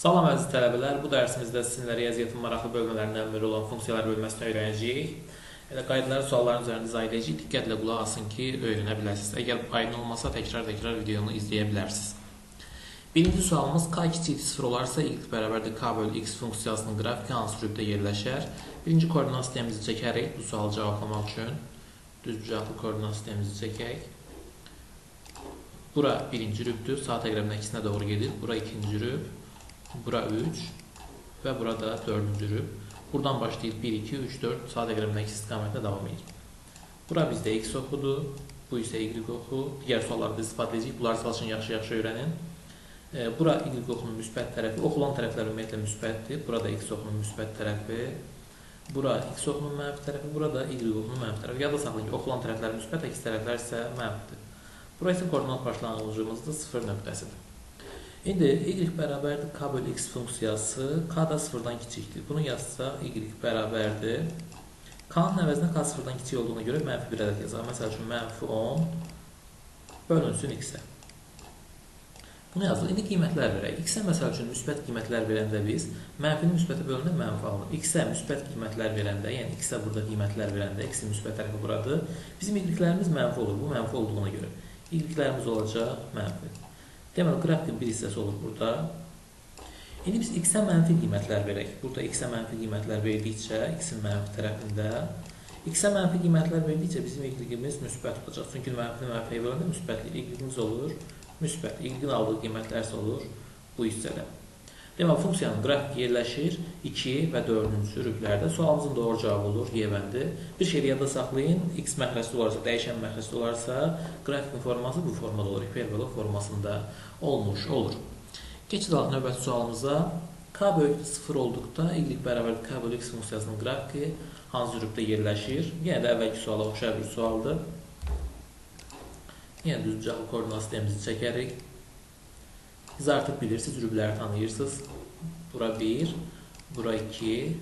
Salam əziz tələbələr, bu dərsimizdə sizinlə riyaziyyatın maraqlı bölmələrindən biri olan funksiyalar bölməsini öyrənəcəyik. Qaydaları sualların üzərində izah edəcəyik. Diqqətlə qulaq asın ki, öyrənə biləsiniz. Əgər aydın olmasa təkrar videonu izləyə bilərsiniz. Birinci sualımız k kiçikdir 0 olarsa y bərabərdir k bölü x funksiyasının qrafiki hansı rübdə yerləşər? Birinci koordinat sistemimizi çəkərik bu sualı cavablamaq üçün. Düzbucaqlı koordinat sistemimizi çəkək. Bura birinci rübdür, saat əqrəbinin əksinə doğru gedir. Bura ikinci rüb. Bura 3 və burada 4-cü rüb. Buradan başlayıb 1, 2, 3, 4 saat əqrəbinin əks istiqamətində davam edir. Bura bizdə x oxudur, bu isə y oxu. Digər suallarda istifadə edəcəyik. Bunları çalışın yaxşı öyrənin. Bura y oxunun müsbət tərəfi, oxulan tərəflər ümumiyyətlə müsbətdir. Burada x oxunun müsbət tərəfi, bura x oxunun mənfi tərəfi, burada y oxunun mənfi tərəfi. Yadda saxlayın ki, oxulan tərəflər müsbət, əks tərəflər isə mənfidir. Bura isə koordinat başlanğıcımızdır, 0 nöqtəsidir. İndi y bərabərdir k bölü x funksiyası, k da 0-dan kiçikdir. Bunu yazsaq, y bərabərdir. K-nın əvəzinə k 0-dan kiçik olduğuna görə mənfi bir ədəd yazaq. Məsəl üçün, mənfi 10 bölünsün x-ə. Bunu yazılır. İndi qiymətlər verək. X-ə məsəl üçün müsbət qiymətlər verəndə biz mənfini müsbətə bölündə mənfi alınır. X-ə müsbət qiymətlər verəndə, yəni x-ə burada qiymətlər verəndə, x-in müsbət tərəfi buradır. Bizim y-lərimiz mənfi olur. Bu mənfi olduğuna görə. Y-lərimiz olacaq mənfi. Deməli, qrafikin bir hissəsi olur burada. İndi biz x-ə mənfi qiymətlər verək. Burada x-ə mənfi qiymətlər verdikcə, x-in mənfi tərəfində, x-ə mənfi qiymətlər verdikcə bizim y-imiz müsbət olacaq. Çünki mənfiyə böləndə müsbətlik y-imiz olur, müsbət. Y-in aldığı qiymətlərsə olur bu hissədə. Deməli, funksiyanın qrafiki yerləşir 2 və 4-cü rüblərdə. Sualımızın doğru cavabı olur, Y bəndi. Bir şeyi yadda saxlayın, x məxrəcli olarsa, dəyişən məxrəcli olarsa, qrafikin forması bu formada olur, hiperbola formasında olmuş olur. Keçirik növbəti sualımıza. K böyük 0 olduqda y bərabər k bölü x funksiyasının qrafiki hansı rübdə yerləşir? Yenə də əvvəlki suala oxşar bir sualdır. Yenə düzbucaqlı koordinat sistemimizi çəkərik. Siz artıq bilirsiniz, rübləri tanıyırsınız. Bura 1, bura 2,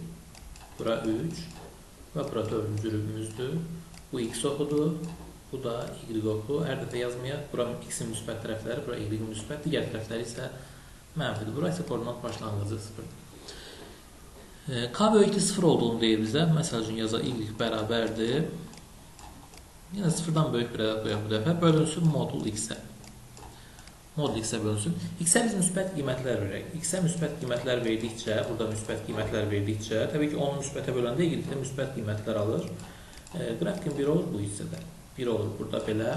bura 3 və bura 4-cü rübümüzdür. Bu x oxudur, bu da y oxu. Hər dəfə yazmayaq. Bura x-in müsbət tərəfləri, bura y-in müsbət, digər tərəfləri isə mənfidir. Bura isə koordinat başlanğıcı 0. K böyükdə 0 olduğunu deyir bizə. Məsəl üçün yazaq y bərabərdir. Yenə 0-dan böyük bir ədəd qoyaq bu dəfə. Bölünsün modul x-ə. Modul x-ə bölünsün. X-ə biz müsbət qiymətlər verək. X-ə müsbət qiymətlər verdikcə, burada müsbət qiymətlər verdikcə, təbii ki, onu müsbətə böləndə y-də müsbət qiymətlər alır. Qrafikin 1 olur bu hissədə. 1 olur burada belə.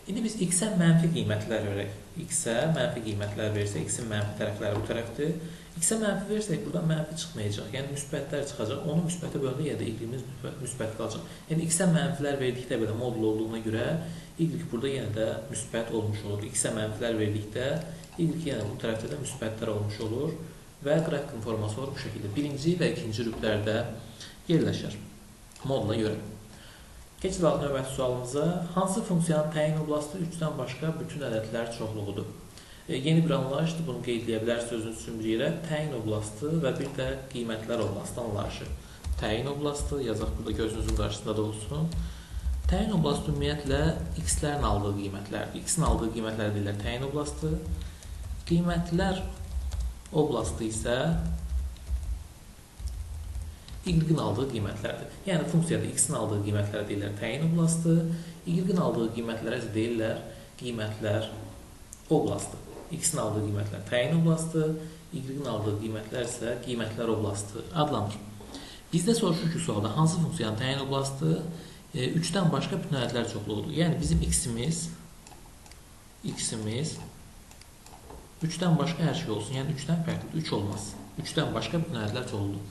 İndi biz x-ə mənfi qiymətlər verək. X-ə mənfi qiymətlər versək, x-in mənfi tərəfləri bu tərəfdir. X-ə mənfi versək, burada mənfi çıxmayacaq. Yəni, müsbətlər çıxacaq. Onu müsbətə böləndə ya da y-imiz müsbət qalacaq. Yəni, x-ə mənfilər verdikdə belə modul olduğuna görə y burada yenə də müsbət olmuş olur. X-ə mənfilər verdikdə y yenə bu tərəfdə də müsbətlər olmuş olur və qrafikin forması olur bu şəkildə. Birinci və ikinci rüblərdə yerləşər modula görə. Keçirik növbəti sualımıza. Hansı funksiyanın təyin oblastı 3-dən başqa bütün ədədlər çoxluğudur? Yeni bir anlayışdır, bunu qeydləyə bilərsiniz özünüz üçün bir yerə. Təyin oblastı və bir də qiymətlər oblastı anlayışı. Təyin oblastı, yazaq burada gözünüzün qarşısında da olsun. Təyin oblastı ümumiyyətlə x-lərin aldığı qiymətlərdir. X-in aldığı qiymətlər deyirlər təyin oblastı. Qiymətlər oblastı isə y-in aldığı qiymətlərdir. Yəni, funksiyada x-in aldığı qiymətlər deyirlər təyin oblastı, y-in aldığı qiymətlərə isə deyirlər qiymətlər oblastı. X-in aldığı qiymətlər təyin oblastı, y-in aldığı qiymətlər isə qiymətlər oblastı adlanır. Bizdə soruşur ki, sualda hansı funksiyanın təyin oblastı 3-dən başqa bütün ədədlər çoxluğudur. Yəni, bizim x-imiz 3-dən başqa hər şey olsun. Yəni, 3-dən fərqlidir, 3 olmaz. 3-dən başqa bütün ədədlər çoxluğudur.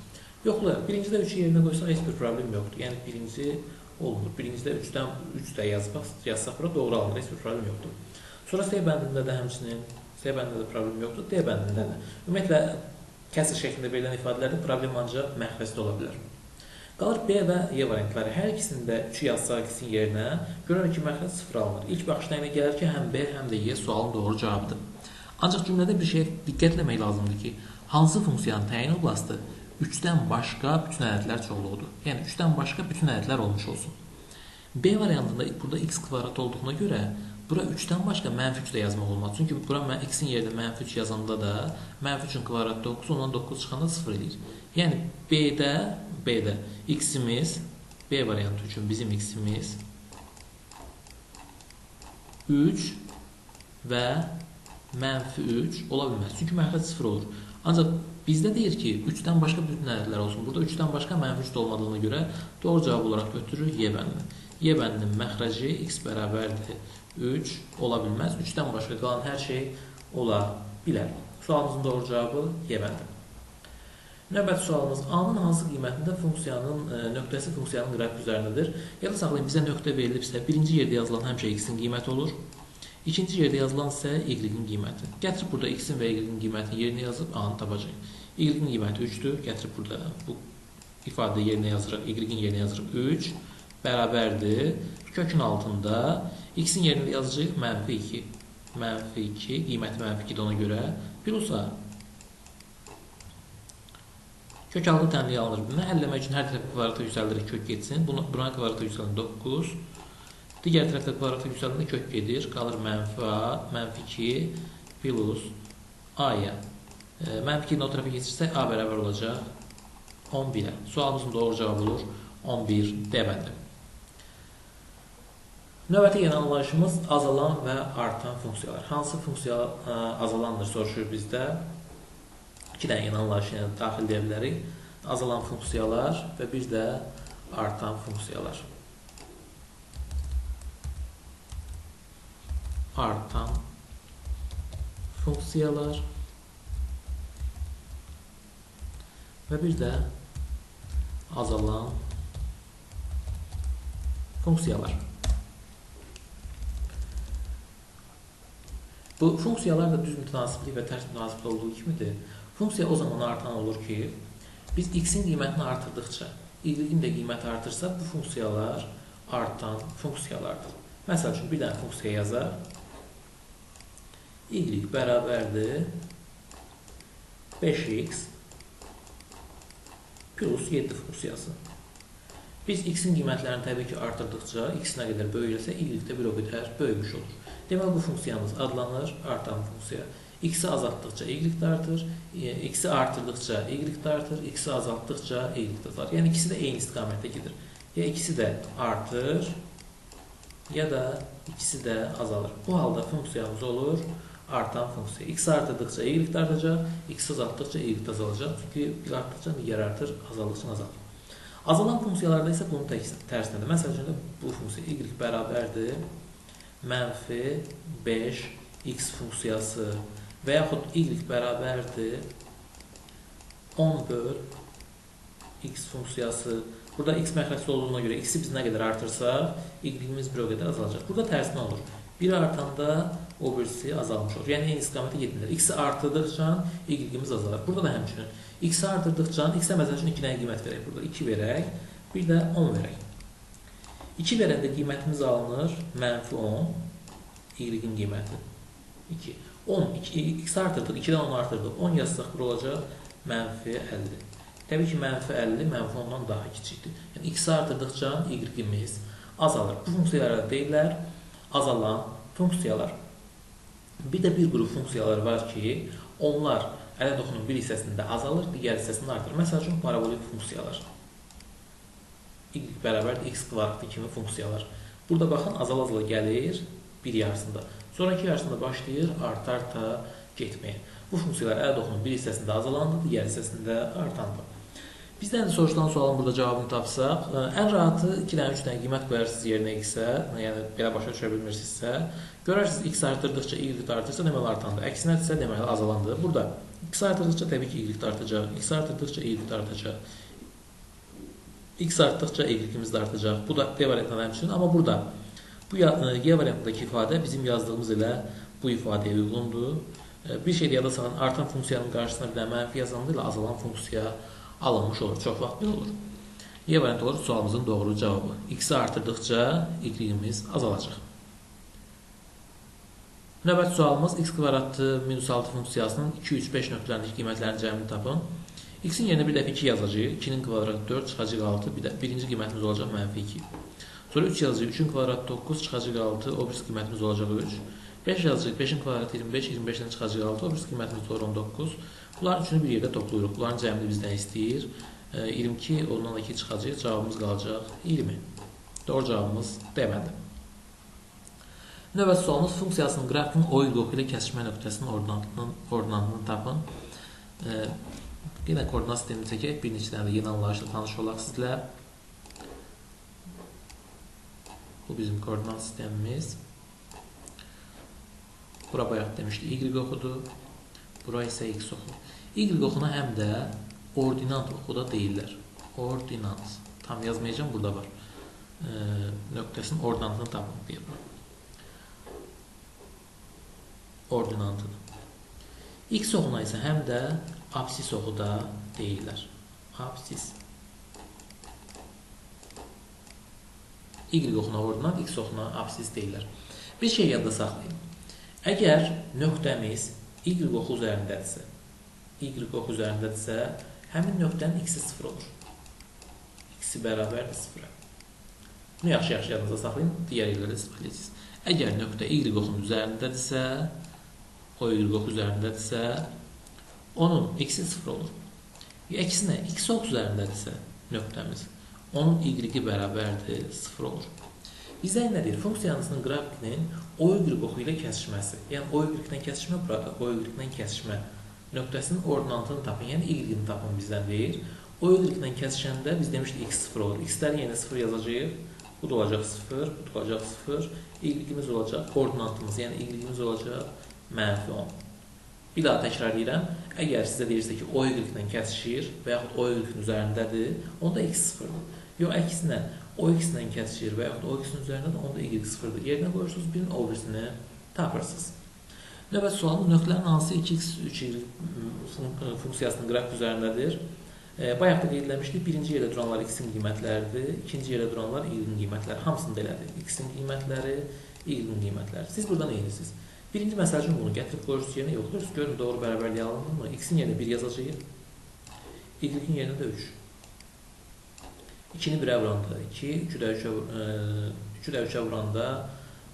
Yoxlayaq. Birincidə 3-ü yerinə qoysaq, heç bir problem yoxdur. Yəni, birinci olmur. Birincidə 3-dən 3 də yazsaq, bura doğru alınır, heç bir problem yoxdur. Sonra C bəndində də həmçinin, C bəndində də problem yoxdur, D bəndində də. Ümumiyyətlə, kəsr şəklində verilən ifadələrdə problem ancaq məxrəcdə ola bilər. Qalır B və Y variantları. Hər ikisində 3-ü yazsaq x-in yerinə, görürük ki, məxrəc 0 alınır. İlk baxışdan ilə gəlir ki, həm B, həm də Y sualın doğru cavabıdır. Ancaq cümlədə bir şey diqqət etmək lazımdır ki, hansı funksiyanın təyin oblastı 3-dən başqa bütün ədədlər çoxluğudur. Yəni, 3-dən başqa bütün ədədlər olmuş olsun. B variantında burada x kvadrat olduğuna görə bura 3-dən başqa -3 də yazmaq olmaz. Çünki bura x-in yerinə -3 yazanda da -3-ün kvadratı 9, ondan 9 çıxanda 0 edir. Yəni B-də x-imiz, B variantı üçün bizim x-imiz 3 və -3 ola bilməz. Çünki məxrəc 0 olur. Ancaq bizdə deyir ki, 3-dən başqa bütün ədədlər olsun. Burada 3-dən başqa -3 də olmadığına görə doğru cavab olaraq götürürük Y bəndini. Y bəndinin məxrəci x bərabərdir 3 ola bilməz. 3-dən başqa qalan hər şey ola bilər. Sualımızın doğru cavabı Y bəndi. Növbəti sualımız A-nın hansı qiymətində funksiyanın nöqtəsi funksiyanın qrafik üzərindədir? Yada saxlayın, bizə nöqtə verilibsə, birinci yerdə yazılan həmişə x-in qiyməti olur. İkinci yerdə yazılan isə y-in qiyməti. Gətirib burada x-in və y-in qiymətini yerinə yazıb A-nı tapacaq. Y-in qiyməti 3-dür. Gətirib burada bu ifadə yerinə yazırıq. Y-in yerinə yazırıq 3 bərabərdir. Kökün altında x-in yerinə yazacağıq -2. -2 qiyməti -2-dir ona görə. Plusa kök altı təmliyi alınır. Bunu həlləmək üçün hər tərəf kvadrata yüksəldirək, kök getsin. Buna kvadrata yüksəldir 9. Digər tərəfdə kvadrata yüksəldində kök gedir. Qalır -a, -2 plus a-ya. -2-nin o tərəfə keçirsək a bərabər olacaq 11-ə. Sualımızın doğru cavabı olur 11 D bəndi. Növbəti yeni anlayışımız azalan və artan funksiyalar. Hansı funksiya azalandır soruşur bizdə. 2 dənə yeni anlayışı daxil edə bilərik. Azalan funksiyalar və bir də artan funksiyalar. Artan funksiyalar və bir də azalan funksiyalar. Bu funksiyalar da düz mütənasiblik və tərs mütənasiblik olduğu kimidir. Funksiya o zaman artan olur ki, biz x-in qiymətini artırdıqca, y-in də qiyməti artırsa, bu funksiyalar artan funksiyalardır. Məsəl üçün, bir dənə funksiya yazar. Y bərabərdir 5x plus 7 funksiyası. Biz x-in qiymətlərini təbii ki artırdıqca, x nə qədər böyüyürsə, y də bir o qədər böyümüş olur. Deməli, bu funksiyamız adlanır artan funksiya. X-i azaltdıqca y də artır, x-i artırdıqca y də artır, x-i azaltdıqca y də azalır. Yəni, ikisi də eyni istiqamətdə gedir. Ya ikisi də artır, ya da ikisi də azalır. Bu halda funksiyamız olur artan funksiya. X artırdıqca y də artacaq, x azaltdıqca y də azalacaq. Çünki bir artdıqca digər artır, azaldıqca azalır. Azalan funksiyalarda isə bunun tərsinədir. Məsəl üçün, bu funksiya y bərabərdir -5x funksiyası və yaxud y bərabərdir 10 böl x funksiyası. Burada x məxrəcli olduğuna görə x-i biz nə qədər artırsaq, y-imiz bir o qədər azalacaq. Burada tərsinə olur. Biri artanda o birisi azalmış olur. Yəni, eyni istiqamətə getmirlər. X-i artırdıqca y-imiz azalır. Burada da həmçinin x-i artırdıqca, x-ə məsəl üçün 2 dənə qiymət verək. Burada 2 verək, bir də 10 verək. 2 verəndə qiymətimiz alınır -10, y-in qiyməti 2. 10, x artırdıq, 2-dən 10 artırdıq. 10 yazsaq, bura olacaq -50. Təbii ki, -50, -10-dan daha kiçikdir. Yəni, x artırdıqca y-imiz azalır. Bu funksiyalara deyirlər azalan funksiyalar. Bir də bir qrup funksiyalar var ki, onlar ədəd oxunun bir hissəsində azalır, digər hissəsində artır. Məsəl üçün, parabolik funksiyalar. Y bərabərdir x kvadratı kimi funksiyalar. Burada baxın, azal-azala gəlir bir yarısında. Sonraki yarısında başlayır arta-arta getməyə. Bu funksiyalar ədəd oxunun bir hissəsində azalandır, digər hissəsində artandır. Bizdən də soruşulan sualın burada cavabını tapsaq, ən rahatı 2-dən 3 dənə qiymət qoyarsınız yerinə x-ə, yəni belə başa düşə bilmirsinizsə, görərsiniz x artırdıqca y artırsa, deməli artandır. Əksinədirsə, deməli azalandır. Burada x artırdıqca təbii ki y artacaq, x artırdıqca y artacaq. X artdıqca y-imiz də artacaq. Bu da D variantından həmçinin, amma burada bu Y variantındakı ifadə bizim yazdığımız ilə bu ifadəyə uyğundur. Bir şey yada salın, artan funksiyanın qarşısına bir də mənfi yazanında ilə azalan funksiya alınmış olur. Çox vaxt belə olur. Y variantı olur sualımızın doğru cavabı. X-i artırdıqca y-imiz azalacaq. Növbəti sualımız x kvadratı -6 funksiyasının 2, 3, 5 nöqtələrindəki qiymətlərin cəmini tapın. X-in yerinə bir dəfə 2 yazacağıq. 2-nin kvadratı 4, çıxacaq 6. Birinci qiymətimiz olacaq -2. Sonra 3 yazacağıq 3'ün kvadratı 9 çıxacaq 6. O birisi qiymətimiz olacaq 3. 5 yazacağıq 5'in kvadratı 25. 25'dən çıxacaq 6. O birisi qiymətimiz olur 19. Bunların üçünü bir yerdə toplayırıq. Bunların cəmini bizdən istəyir. 22 ondan da 2 çıxacaq. Cavabımız qalacaq 20. Doğru cavabımız D-bəndi. Növbəti sualımız funksiyasının qrafikinin o üqoqu ilə kəsişmə nöqtəsinin ordinatını tapın. Yenə koordinat sistemini çəkək. Bir neçə dənə də yeni anlayışla tanış olaq sizlə. Bu bizim koordinat sistemimiz. Bura bayaq demişdik Y oxudur. Bura isə X oxudur. Y oxuna həm də ordinat oxu da deyirlər. Ordinat. Tam yazmayacağım, burada var. Nöqtəsinin ordinatını tapın deyirlər. Ordinatıdır. X oxuna isə həm də absis oxu da deyirlər. Absis. Y oxuna ordinat, X oxuna absis deyirlər. Bir şey yadda saxlayın. Əgər nöqtəmiz Y oxu üzərindədirsə, həmin nöqtənin X-i 0 olur. X-i bərabərdir 0-a. Bunu yaxşı-yaxşı yadınıza saxlayın, digər yerlərdə istifadələyəcəksiniz. Əgər nöqtə Y oxunun üzərindədirsə, o Y oxu üzərindədirsə, onun X-i 0 olur. Əksinə, X oxu üzərindədirsə nöqtəmiz, onun Y-i bərabərdir 0 olur. Bizə nə deyir? Funksiyanızın qrafikinin o Y oxu ilə kəsişməsi. Yəni, o Y-dən kəsişmə burada, o Y-dən kəsişmə nöqtəsinin ordinatını tapın, yəni Y-ni tapın bizdən deyir. O Y-dən kəsişəndə biz demişdik X 0 olur. X-ləri yenə 0 yazacağıq. Bu da olacaq 0, bu da olacaq 0. Y-imiz olacaq, ordinatımız, yəni Y-imiz olacaq -10. Bir daha təkrar edirəm. Əgər sizə deyirsə ki, o Y-dən kəsişir və yaxud o Y-nin üzərindədir, onda X 0-dır. Yox, əksinə, o X-dən kəsişir və yaxud o X-in üzərindədir, onda Y 0-dır. Yerinə qoyursunuz, birinin o birisini tapırsınız. Növbəti sualımız nöqtələrin hansı 2x, 3y funksiyasının qrafik üzərindədir? Bayaq da qeydləmişdik, birinci yerdə duranlar x-in qiymətləridir, ikinci yerdə duranlar y-in qiymətləri. Hamısını da elədik. X-in qiymətləri, y-in qiymətləri. Siz burada nə edirsiniz? Birinci məsəl üçün bunu gətirib qoyursunuz, yerinə yoxlayırsınız. Görün, doğru bərabərliyə alınır mı? X-in yerinə 1 yazacağıq, y-in yerinə də 3. 2-ni 1-ə vuranda 2, 3-ü də 3-ə vuranda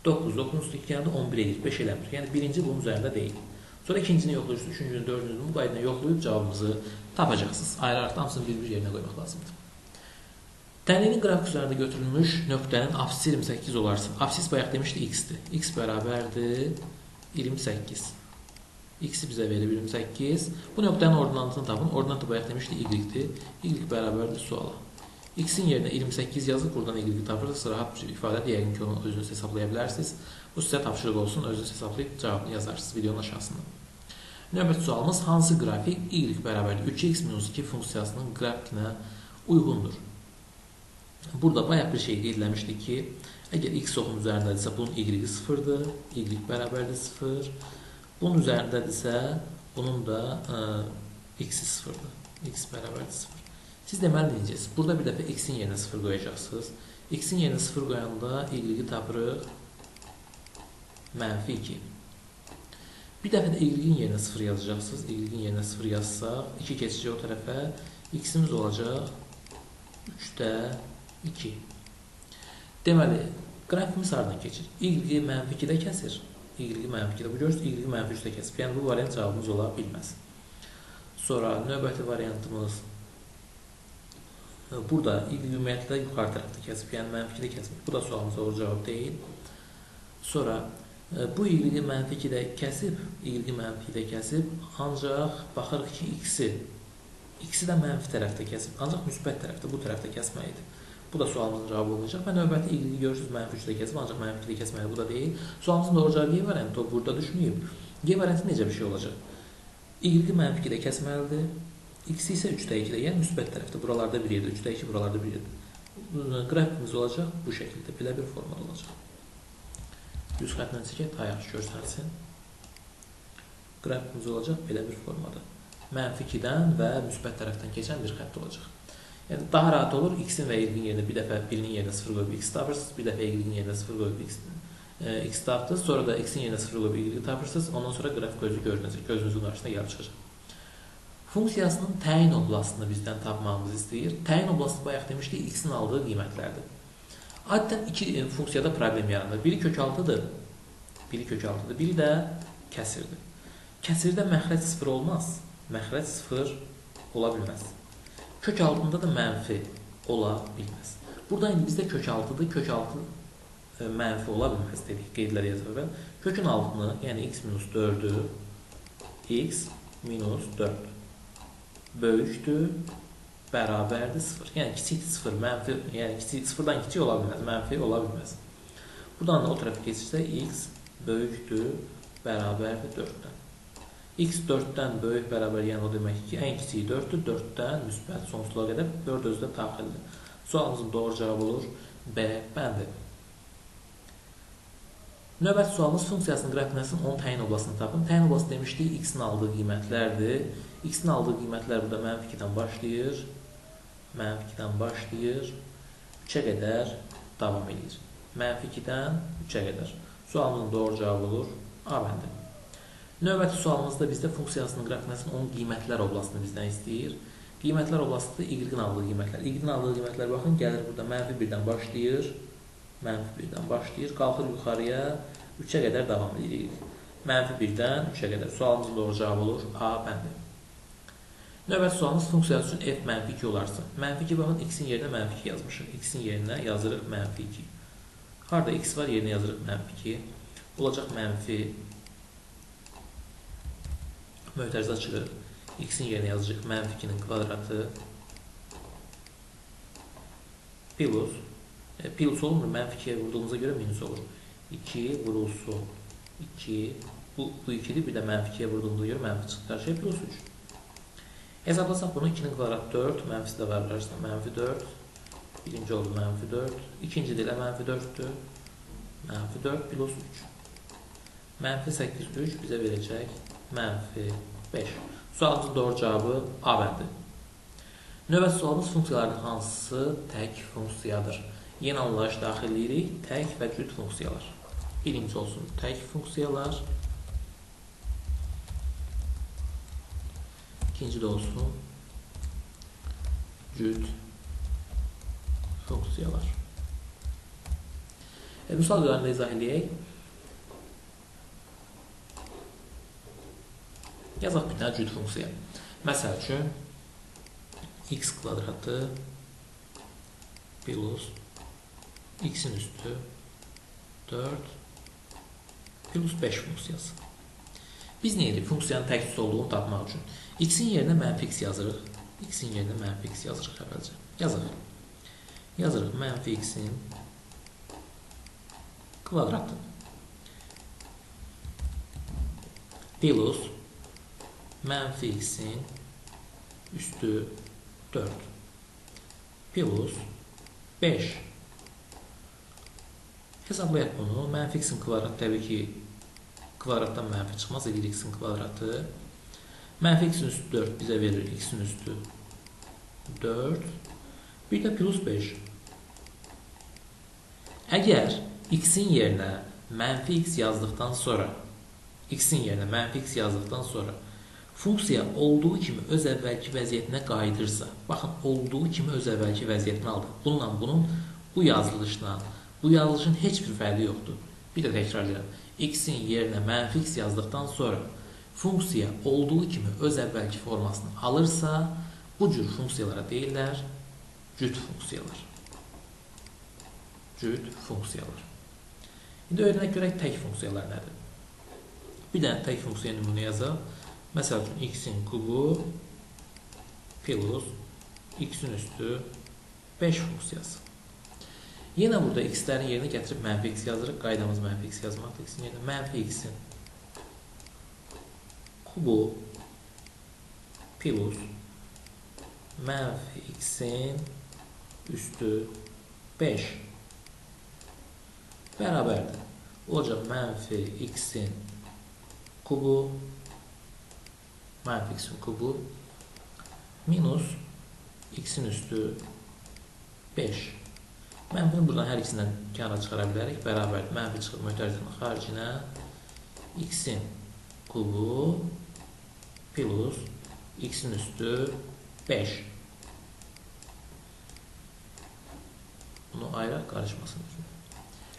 9, 9-un üstü 2 yanında 11 edir, 5 eləmir. Yəni birinci bunun üzərində deyil. Sonra ikincini yoxlayırsınız, üçüncünü, dördüncünü bu qaydına yoxlayıb cavabımızı tapacaqsınız. Ayrı-ayrı hamısını bir-bir yerinə qoymaq lazımdır. Tənliyin qrafik üzərində götürülmüş nöqtənin absisi 28 olarsa, absis bayaq demişdi x-dir. X bərabərdir 28. X-i bizə verir 28. Bu nöqtənin ordinatını tapın. Ordinatı bayaq demişdi y-dir. Y bərabərdir suala. X-in yerinə 28 yazıb, buradan y-i tapırsınız. Rahat bir ifadə yəqin ki, onu özünüz hesablaya bilərsiniz. Bu sizə tapşırıq olsun, özünüz hesablayıb cavabını yazarsınız videonun aşağısında. Növbəti sualımız hansı qrafik y bərabərdir 3x-2 funksiyasının qrafikinə uyğundur? Burada bayaq bir şey qeydləmişdik ki, əgər x oxun üzərindədirsə, bunun y-i 0-dır, y bərabərdir 0. Bunun üzərindədirsə, bunun da x-i 0-dır, x bərabərdir 0. Siz deməli deyəcəksiniz, burada bir dəfə x-in yerinə 0 qoyacaqsınız. X-in yerinə 0 qoyanda y-i tapırıq -2. Bir dəfə də y-in yerinə 0 yazacaqsınız. Y-in yerinə 0 yazsaq, 2 keçəcək o tərəfə. X-imiz olacaq 3-də 2. Deməli, qrafikimiz haradan keçir? Y-i -2-də kəsir. Y-i -2-də. Bu görürsünüz, y-i -3-də kəsir. Yəni, bu variant cavabımız ola bilməz. Sonra növbəti variantımız burada y-i ümumiyyətlə yuxarı tərəfdə kəsib, yəni -2-də kəsib. Bu da sualımıza doğru cavab deyil. Sonra bu y-i -2-də kəsib, ancaq baxırıq ki, x-i də mənfi tərəfdə kəsib, ancaq müsbət tərəfdə, bu tərəfdə kəsməlidir. Bu da sualımızın cavabı olacaq və növbəti y-i görürsünüz, -3-də kəsib, ancaq -2-də kəsməlidir, bu da deyil. Sualımızın doğru cavabı y variantı burada düşünüyüb. Y variantı necə bir şey olacaq? Y-i -2-də kəsməlidir, x isə 3-də 2-də, yəni müsbət tərəfdə, buralarda 1 yerdə, 3-də 2, buralarda 1 yerdə. Qrafikimiz olacaq bu şəkildə, belə bir formada olacaq. Düz xətlə çəkək, daha yaxşı görsənsin. Qrafikimiz olacaq belə bir formada. -2-dən və müsbət tərəfdən keçən bir xətt olacaq. Yəni, daha rahat olur, x-in və y-in yerinə bir dəfə birinin yerinə 0 qoyub x tapırsınız, bir dəfə y-in yerinə 0 qoyub x tapdınız, sonra da x-in yerinə 0 qoyub y tapırsınız, ondan sonra qrafik özü görünəcək, gözünüzün qarşısında gəlib çıxacaq. Funksiyasının təyin oblastını bizdən tapmağımızı istəyir. Təyin oblastı bayaq demişdik, x-in aldığı qiymətlərdir. Adətən iki funksiyada problem yaranır. Biri kök 6'dır. Biri də kəsirdir. Kəsirdə məxrəc 0 olmaz. Məxrəc 0 ola bilməz. Kök 6'da da mənfi ola bilməz. Burada indi bizdə kök 6'dır. Kök 6 mənfi ola bilməz dedik. Qeydlər yazırıq. Kökün altını, yəni x minus 4'ü x minus 4 böyükdür, bərabərdir 0. Yəni kiçik 0, mənfi, yəni kiçik 0'dan kiçik ola bilməz, mənfi ola bilməz. Buradan da o tərəfə keçirsə x böyükdür, bərabərdir 4'dən. X 4'dən böyük bərabər, yəni o demək ki, ən kiçiyi 4'dür, 4'dən müsbət sonsuza qədər 4 özü də daxildir. Sualımızın doğru cavabı olur B bəndi. Növbəti sualımız funksiyasının qrafikinəsinin 10 təyin oblasını tapın. Təyin oblası demişdik, x-in aldığı qiymətlərdir. X-in aldığı qiymətlər burada mənfi 2-dən başlayır. Mənfi 2-dən başlayır. 3-ə qədər davam edir. Mənfi 2-dən 3-ə qədər. Sualımızın doğru cavabı olur A bəndi. Növbəti sualımızda bizdə funksiyasının qrafikinəsinin 10 qiymətlər oblasını bizdən istəyir. Qiymətlər oblası da y-in aldığı qiymətlər. Y-in aldığı qiymətlər baxın, gəlir burada mənfi 1-dən başlayır. Mənfi 1-dən başlayır, qalxır yuxarıya 3-ə qədər davam edirik. Mənfi 1-dən 3-ə qədər. Sualımızın doğru cavabı olur A bəndi. Növbəti sualımız funksiyası üçün f mənfi 2 olarsa. Mənfi 2 baxın, x-in yerinə mənfi 2 yazmışıq. X-in yerinə yazırıq mənfi 2. Harada x var, yerinə yazırıq mənfi 2. Olacaq mənfi möhtərizə açılır. X-in yerinə yazacaq mənfi 2'nin kvadratı plus olmur, mənfi 2'ye vurduğumuza göre minus olur. 2 vurulsun 2, bu 2'dir, bir də mənfi 2'ye vurduğumuza göre mənfi çıxdı, hər şey plus 3. Hesablasaq bunu 2'nin kvadratı 4, mənfisi də var arasında mənfi 4. Birinci oldu mənfi 4, ikinci də mənfi 4'dür. Mənfi 4 plus 3. Mənfi 8, 3 bizə verəcək mənfi 5. Sualımızın doğru cavabı A bəndi. Növbəti sualımız funksiyaların hansısı tək funksiyadır? Yeni anlayış daxil edirik, tək və cüt funksiyalar. Birinci olsun tək funksiyalar. İkinci də olsun cüt funksiyalar. Misal üzərində izah edək. Yazaq bir dənə cüt funksiya. Məsəl üçün x kvadratı plus x'in üstü 4 plus 5 funksiyası. Biz nə edirik? Funksiyanın təkcüs olduğunu tapmaq üçün. X'in yerinə mənfi x yazırıq. X'in yerinə mənfi x yazırıq əvvəlcə. Yazırıq mənfi x'in kvadratı plus mənfi x'in üstü 4 plus 5. Hesablayaq bunu. Mənfi x'in kvadratı təbii ki kvadratdan mənfi çıxmaz. Edir x'in kvadratı. Mənfi x'in üstü 4 bizə verir x'in üstü 4. Bir də plus 5. Əgər x'in yerinə mənfi x yazdıqdan sonra funksiya olduğu kimi öz əvvəlki vəziyyətinə qayıdırsa, baxın, olduğu kimi öz əvvəlki vəziyyətinə aldı. Bununla bunun bu yazılışın heç bir fərqi yoxdur. Bir də təkrar edirəm. X'in yerinə mənfi x yazdıqdan sonra funksiya olduğu kimi öz əvvəlki formasını alırsa, bu cür funksiyalara deyirlər cüt funksiyalar. İndi öyrənək görək tək funksiyalar nədir? Bir dənə tək funksiya nümunə yazaq. Məsəl üçün x'in kubu plus x'in üstü 5 funksiyası. Yenə burada x'lərin yerinə gətirib mənfi x yazırıq. Qaydamız mənfi x yazmaqdır. X'in yerinə mənfi x'in kubu plus mənfi x'in üstü 5 bərabərdir. Olacaq mənfi x'in kubu mənfi x'in kubu minus x'in üstü 5. Mənfini buradan hər ikisindən kənara çıxara bilərik. Bərabərdir. Mənfi çıxıb möhtərizənin xaricinə x'in kubu plus x'in üstü 5. Bunu ayıraq, qarışmasın.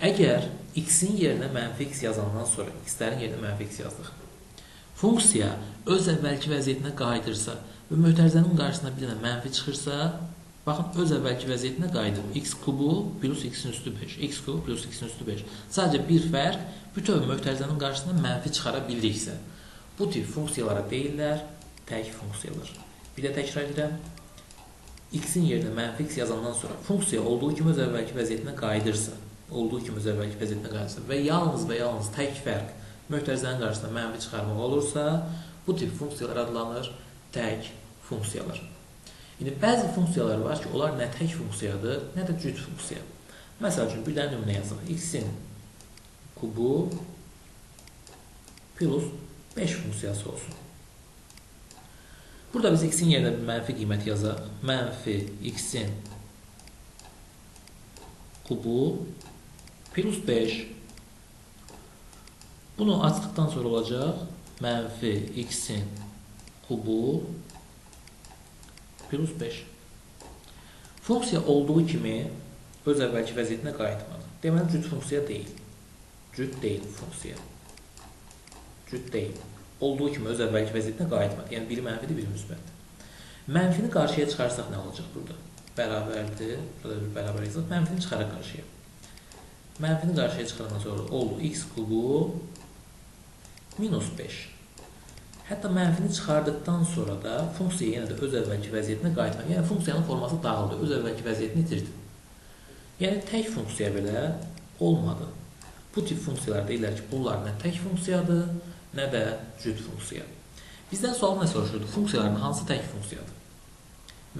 Əgər x-in yerinə mənfi x yazandan sonra x-lərin yerinə mənfi x yazdıq. Funksiya öz əvvəlki vəziyyətinə qayıdırsa və mötərizənin qarşısına bir dənə mənfi çıxırsa, baxın, öz əvvəlki vəziyyətinə qayıdır. X kubu plus x-in üstü 5. X kubu plus x-in üstü 5. Sadəcə bir fərq, bütöv mötərizənin qarşısına mənfi çıxara bildiksə, bu tip funksiyalara deyirlər tək funksiyalar. Bir də təkrar edirəm. X-in yerinə mənfi x yazandan sonra funksiya olduğu kimi öz əvvəlki vəziyyətinə qayıdırsa, və yalnız tək fərq mötərizənin qarşısına mənfi çıxarmaq olursa, bu tip funksiyalar adlanır tək funksiyalar. İndi bəzi funksiyalar var ki, onlar nə tək funksiyadır, nə də cüt funksiya. Məsəl üçün, bir dənə nümunə yazaq. X-in kubu plus 5 funksiyası olsun. Burada biz x-in yerinə bir mənfi qiymət yazaq. Mənfi x-in kubu plus 5. Bunu açdıqdan sonra olacaq. Mənfi x-in kubu plus 5. Funksiya olduğu kimi öz əvvəlki vəziyyətinə qayıtmadı. Deməli, cüt funksiya deyil. Cüt deyil funksiya. Cüt deyil. Olduğu kimi öz əvvəlki vəziyyətinə qayıtmadı. Yəni, biri mənfidir, biri müsbətdir. Mənfini qarşıya çıxarsaq nə olacaq burada? Bərabərdir. Burada bir bərabər yazaq. Mənfini çıxaraq qarşıya. Mənfini qarşıya çıxarandan sonra oldu x kubu minus 5. Hətta mənfini çıxardıqdan sonra da funksiya yenə də öz əvvəlki vəziyyətinə qayıtmaq. Yəni, funksiyanın forması dağıldı, öz əvvəlki vəziyyətini itirdi. Yəni, tək funksiya belə olmadı. Bu tip funksiyalar deyirlər ki, bunlar nə tək funksiyadır, nə də cüt funksiya. Bizdən sual nə soruşurdu? Funksiyaların hansı tək funksiyadır?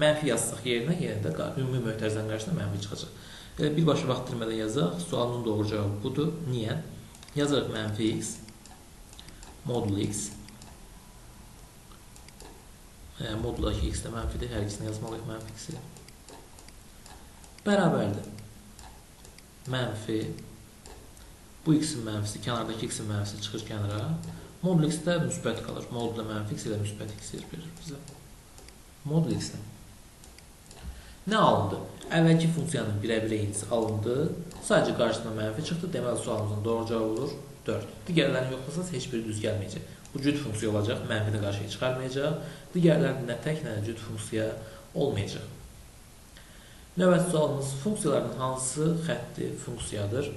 Mənfi yazsaq yerinə, yenə də ümumi mötərizənin qarşısında mənfi çıxacaq. Birbaşa vaxt itirmədən yazaq. Sualının doğru cavabı budur. Niyə? Yazarıq mənfi x modul x. Moduldakı x də mənfidir. Hər ikisini yazmalıyıq mənfi x-i. Bərabərdir. Mənfi. Bu x-in mənfisi, kənardakı x-in mənfisi çıxır kənara. Modul x də müsbət qalır. Modul mənfi x ilə müsbət x verir bizə. Modul x-də. Nə alındı? Əvvəlki funksiyanın birə-bir eynisi alındı. Sadəcə qarşısına mənfi çıxdı. Deməli, sualımızın doğru cavabı olur 4. Digərlərini yoxlasaz, heç biri düz gəlməyəcək. Bu cüt funksiya olacaq, mənfini qarşıya çıxarmayacaq. Digərlərinin nə tək, nə də cüt funksiya olmayacaq. Növbəti sualımız, funksiyaların hansı xətti funksiyadır?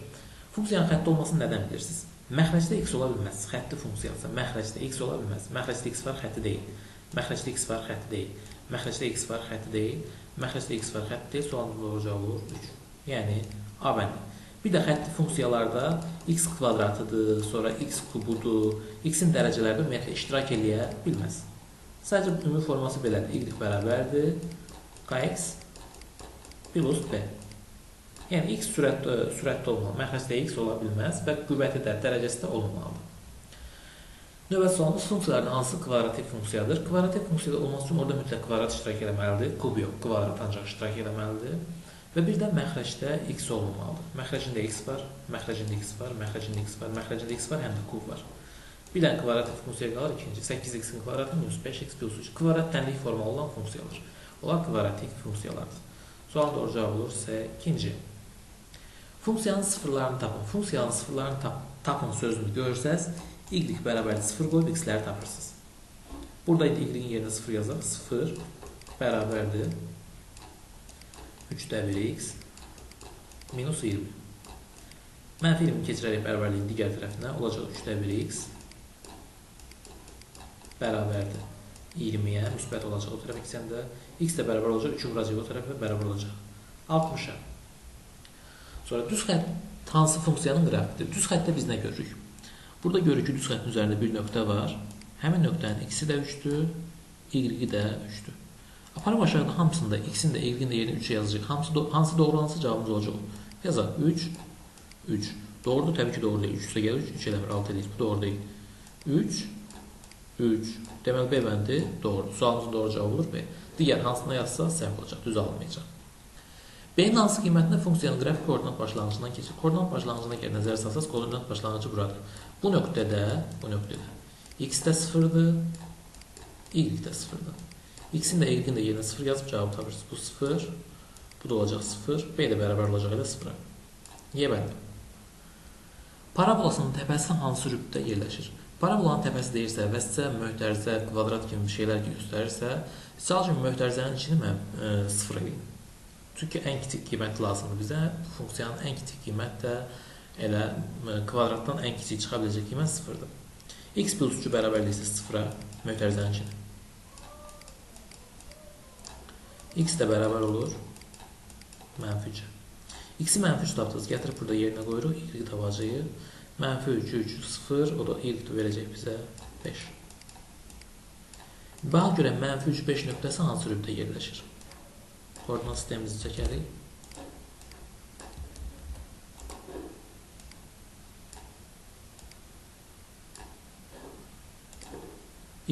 Funksiyanın xətti olmasını nədən bilirsiniz? Məxrəcdə x ola bilməz. Xətti funksiyası məxrəcdə x ola bilməz. Məxrəcdə x var, xətti deyil. Məxrəcdə x var, xətti deyil. Məxrəcdə x var, xətti deyil. Məxrəcdə x var, xətti deyil. Sualımız doğru cavabı olur 3. Yəni, A bəndi. Bir də xətti funksiyalarda x kvadratıdır, sonra x kubudur, x-in dərəcələrdə ümumiyyətlə iştirak eləyə bilməz. Sadəcə ümumi forması belədir. Y bərabərdir kx plus b. Yəni, x sürətdə olmalı. Məxrəcdə x ola bilməz və qüvvəti də, dərəcəsi də olmamalıdır. Növbəti sualımız funksiyaların hansı kvadratik funksiyadır? Kvadratik funksiyada olması üçün orada mütləq kvadrat iştirak eləməlidir. Kub yox, kvadrat ancaq iştirak eləməlidir. Və bir də məxrəcdə x olmamalıdır. Məxrəcində x var, məxrəcində x var, məxrəcində x var, məxrəcində x var, həm də kub var. Bir dənə kvadratik funksiya qalır, ikinci 8x-in kvadratı minus 5x plus 3. Kvadrat tənlik formalı olan funksiyalar. Onlar kvadratik funksiyalardır. Sual doğru cavab olur ise ikinci. Funksiyanın sıfırlarını tapın. Funksiyanın sıfırlarını tapın sözünü görsəz, y bərabərdir 0 qoyub x-ləri tapırsınız. Burada y-in yerinə 0 yazaq. 0 bərabərdir 3-də 1x minus 20. Mənfi 20 keçirərək bərabərliyin digər tərəfinə olacaq 3-də 1x bərabərdir 20-yə, müsbət olacaq o tərəf x-əndə. X də bərabər olacaq, 3-ü vuracaq o tərəfə bərabər olacaq 60-a. Sonra düz xətt hansı funksiyanın qrafidir? Düz xəttdə biz nə görürük? Burada görürük ki, düz xəttin üzərində bir nöqtə var. Həmin nöqtənin x-i də 3-dür, y-i də 3-dür. Aparım aşağıda hamısında x-in də y-in də yerinə 3 yazacaq. Hansı doğru, hansı cavabımız olacaq? Yazaq 3, 3. Doğrudur, təbii ki, doğru deyil. 3 üstə gəlir, 3 eləmir, 6 eləyir. Bu doğru deyil. 3, 3. Deməli, B bəndi doğrudur. Sualımızın doğru cavabı olur B. Digər hansına yazsa səhv olacaq, düz alınmayacaq. B-nin hansı qiymətində funksiyanın qrafik koordinat başlanğıcından keçir? Koordinat başlanğıcına gəlir, nəzər salsaz, koordinat başlanğıcı buradır. Bu nöqtədə x-də 0-dır, y-də 0-dır. X-in də y-in də yerinə 0 yazıb cavabı tapırsınız. Bu 0, Bu da olacaq 0. B də bərabər olacaq elə 0-a. Y bəndi. Parabolasının təpəsi hansı rübdə yerləşir? Parabolanın təpəsi deyirsə, vəssə, möhtərizə, kvadrat kimi şeylər göstərirsə, misal kimi möhtərizənin içini mən 0 edeyim. Çünki ən kiçik qiymət lazımdır bizə. Funksiyanın ən kiçik qiymət də elə kvadratdan ən kiçik çıxa biləcək qiymət 0-dır. X plus 3 bərabərliksə 0-a möhtərizənin içini. X də bərabər olur mənfi 3. X-i mənfi 3 tapdınız. Gətirib burada yerinə qoyuruq. Y tapacağıq. Mənfi 3, 3, 0. O da Y verəcək bizə 5. Bax görə mənfi 3, 5 nöqtəsi hansı rübdə yerləşir? Koordinat sistemimizi çəkərik.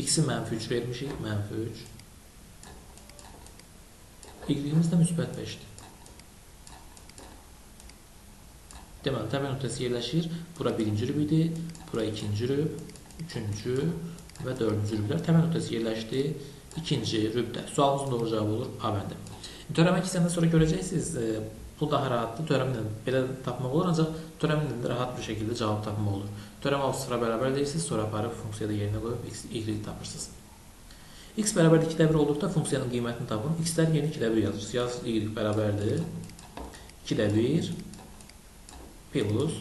X-i mənfi 3 vermişik. Mənfi 3. Y-imiz də müsbət 5-dir. Deməli, təpə nöqtəsi yerləşir. Bura birinci rüb idi, bura ikinci rüb, üçüncü və dördüncü rüblər. Təpə nöqtəsi yerləşdi ikinci rübdə. Sualımızın doğru cavabı olur A bəndi. Törəmə kisəndən sonra görəcəksiniz, bu daha rahatdır. Törəmlə belə tapmaq olur, ancaq törəmlə də rahat bir şəkildə cavab tapmaq olur. Törəmə 0-a bərabər deyirsiniz, sonra aparıb funksiyada yerinə qoyub Y tapırsınız. X bərabər 2-də 1 olduqda funksiyanın qiymətini tapın. X-lər yeni 2-də 1 yazırsınız. Yaz Y bərabərdir 2-də 1 plus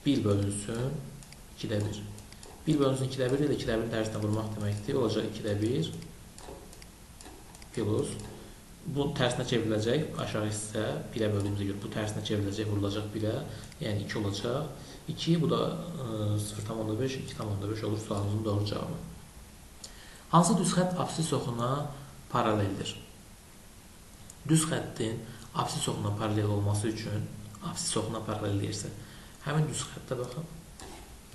1 bölünsün 2-də 1. 1 bölünsün 2-də 1 ilə 2-də 1 tərsinə vurmaq deməkdir. Olacaq 2-də 1 plus bu tərsinə çevriləcək. Aşağı hissə 1-ə böldüyümüzə görə bu tərsinə çevriləcək, vurulacaq 1-ə. Yəni 2 olacaq. 2 bu da 0,5 2,5 olur sualımızın doğru cavabı. Hansı düz xətt absis oxuna paraleldir? Düz xəttin absis oxuna paralel olması üçün absis oxuna paralel deyirsə, həmin düz xəttə baxın.